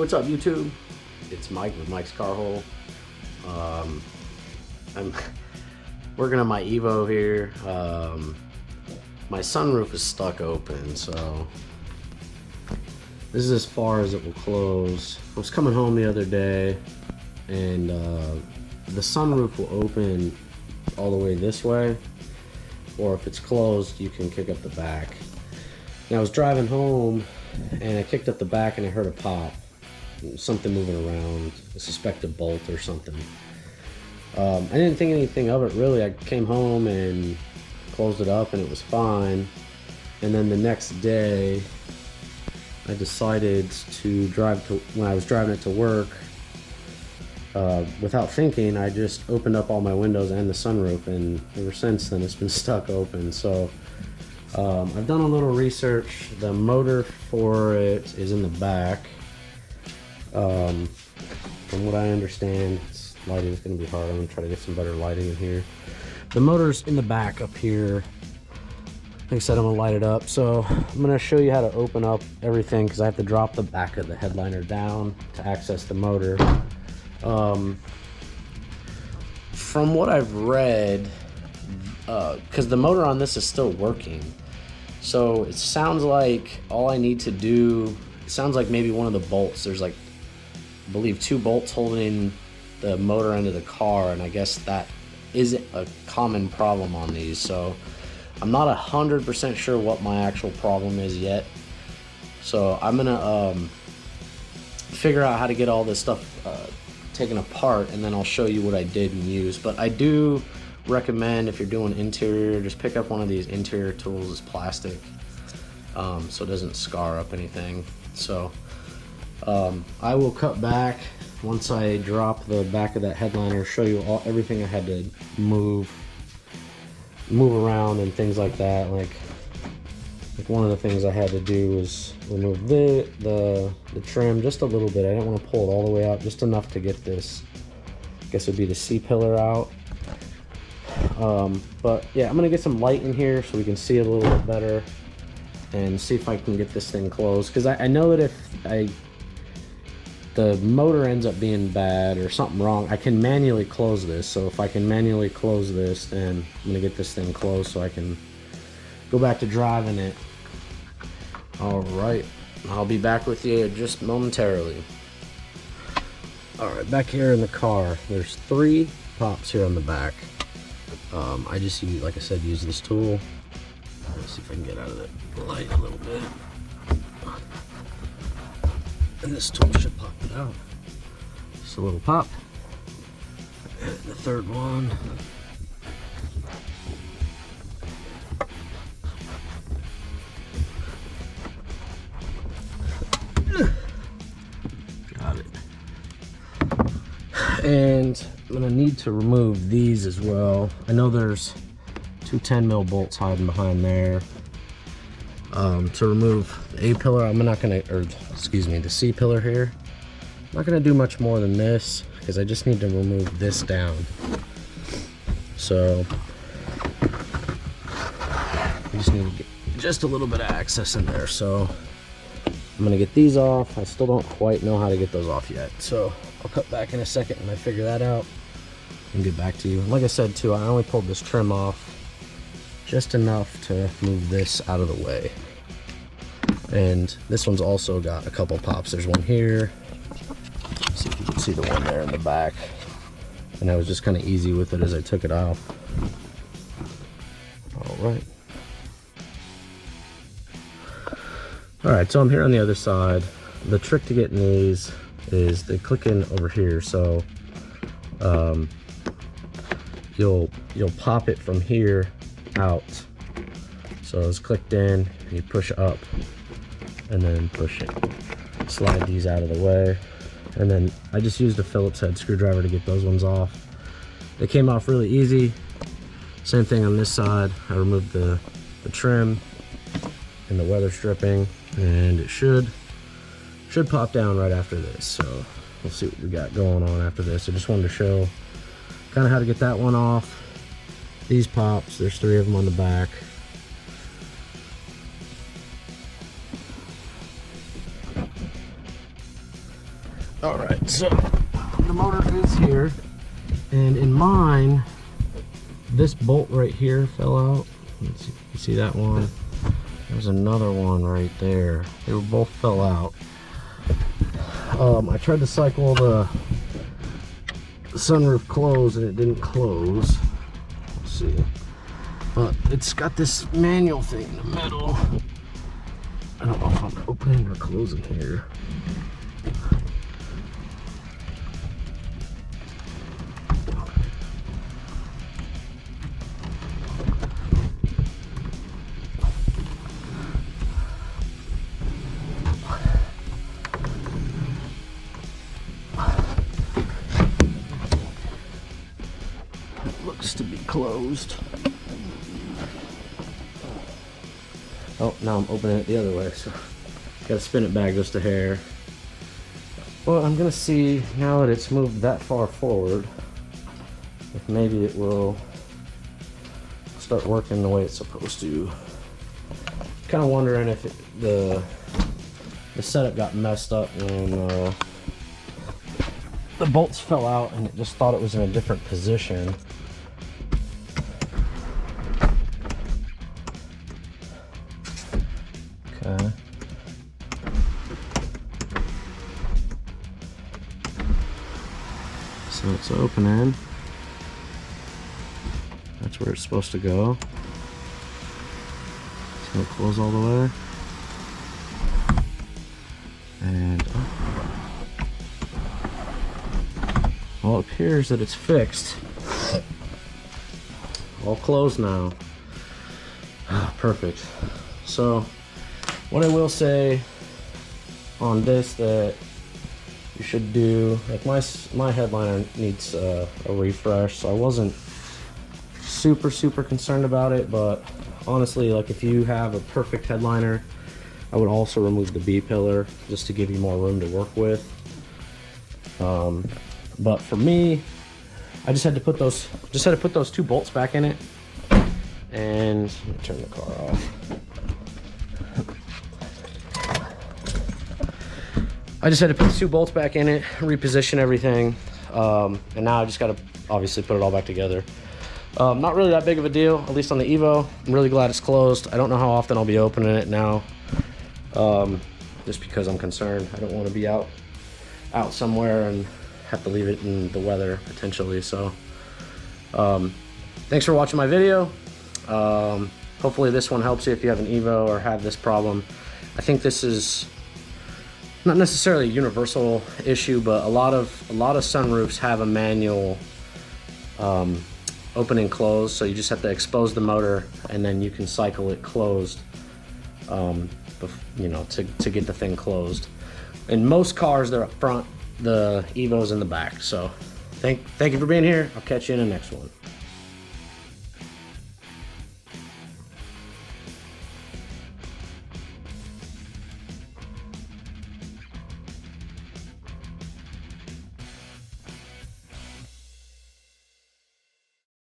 what's up YouTube? It's Mike with Mike's Car Hole. I'm working on my Evo here. My sunroof is stuck open, so this is as far as it will close. I was coming home the other day and the sunroof will open all the way this way, or if it's closed you can kick up the back. And I was driving home and I kicked up the back and I heard a pop, something moving around, I suspect a bolt or something. I didn't think anything of it really. I came home and closed it up and it was fine. And then the next day I decided to drive to, when I was driving it to work, without thinking, I just opened up all my windows and the sunroof, and ever since then it's been stuck open. So I've done a little research. The motor for it is in the back. From what I understand, lighting is going to be hard. I'm going to try to get some better lighting in here. The motor's in the back up here. Like I said, I'm going to light it up. So I'm going to show you how to open up everything, because I have to drop the back of the headliner down to access the motor. From what I've read, because the motor on this is still working, so it sounds like all I need to do, it sounds like maybe one of the bolts, there's like, I believe 2 bolts holding the motor end of the car, and I guess that isn't a common problem on these, so I'm not 100% sure what my actual problem is yet. So I'm gonna figure out how to get all this stuff taken apart, and then I'll show you what I did and used. But I do recommend, if you're doing interior, just pick up one of these interior tools. It's plastic, so it doesn't scar up anything. So I will cut back once I drop the back of that headliner, show you everything I had to move around and things like that. Like one of the things I had to do was remove the trim just a little bit. I didn't want to pull it all the way out, just enough to get this, I guess it would be the C-pillar out. But yeah, I'm gonna get some light in here so we can see it a little bit better and see if I can get this thing closed, because I know that if the motor ends up being bad or something wrong, I can manually close this. So if I can manually close this, then I'm gonna get this thing closed so I can go back to driving it. All right, I'll be back with you just momentarily. All right, back here in the car, there's 3 pops here on the back. I just use, like I said, use this tool. Let's see if I can get out of the light a little bit. And this tool should pop it out. Just a little pop. And the third one. Got it. And I'm gonna need to remove these as well. I know there's 2 10mm bolts hiding behind there. To remove the A pillar, I'm not gonna, or excuse me, the C pillar here. I'm not gonna do much more than this, because I just need to remove this down. So I just need to get just a little bit of access in there. So I'm gonna get these off. I still don't quite know how to get those off yet, so I'll cut back in a second when I figure that out and get back to you. Like I said too, I only pulled this trim off just enough to move this out of the way. And this one's also got a couple pops. There's one here. Let's see if you can see the one there in the back. And I was just kind of easy with it as I took it off. All right. All right, so I'm here on the other side. The trick to getting these is they click in over here. So you'll pop it from here out. So it's clicked in, you push up and then push it. Slide these out of the way. And then I just used a Phillips head screwdriver to get those ones off. They came off really easy. Same thing on this side. I removed the trim and the weather stripping, and it should pop down right after this. So we'll see what we got going on after this. I just wanted to show kind of how to get that one off. These pops, there's 3 of them on the back. All right, so the motor is here, and in mine, this bolt right here fell out. Let's see, you see that one? There's another one right there. They both fell out. I tried to cycle the sunroof close and it didn't close. Let's see. But it's got this manual thing in the middle. I don't know if I'm opening or closing here. Looks to be closed. Oh, now I'm opening it the other way, so gotta spin it back just a hair. Well, I'm gonna see now that it's moved that far forward, if maybe it will start working the way it's supposed to. Kind of wondering if the setup got messed up when the bolts fell out and it just thought it was in a different position. Okay. So it's opening. That's where it's supposed to go. It's gonna close all the way. And well, it appears that it's fixed. All closed now. Perfect. So what I will say on this that you should do, like my headliner needs a refresh, so I wasn't super concerned about it, but honestly, like if you have a perfect headliner, I would also remove the B pillar just to give you more room to work with. But for me, I just had to put those two bolts back in it, and let me turn the car off. I just had to put the two bolts back in it, reposition everything, and now I just got to obviously put it all back together. Not really that big of a deal, at least on the Evo. I'm really glad it's closed. I don't know how often I'll be opening it now, just because I'm concerned. I don't want to be out somewhere and have to leave it in the weather potentially. So thanks for watching my video. Hopefully this one helps you if you have an Evo or have this problem. I think this is not necessarily a universal issue, but a lot of sunroofs have a manual open and close, so you just have to expose the motor and then you can cycle it closed, you know, to get the thing closed. In most cars, they're up front, the Evo's in the back. So thank you for being here. I'll catch you in the next one.